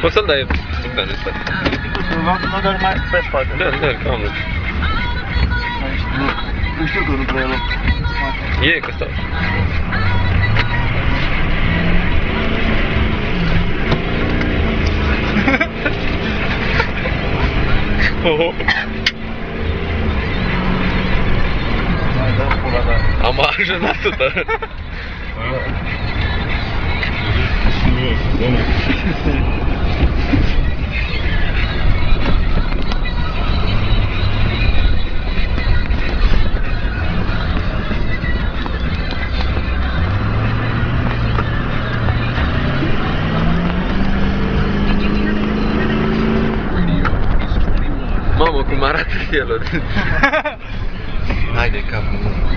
Poți să-l dai Bogdan în spate. Mă doar mai pe spate. Da, am loc. Nu știu că nu prea e loc. E, că stau. Mai dă pula ta. Am ajuns atâta. Mamă, cum arată el. Haide, capul.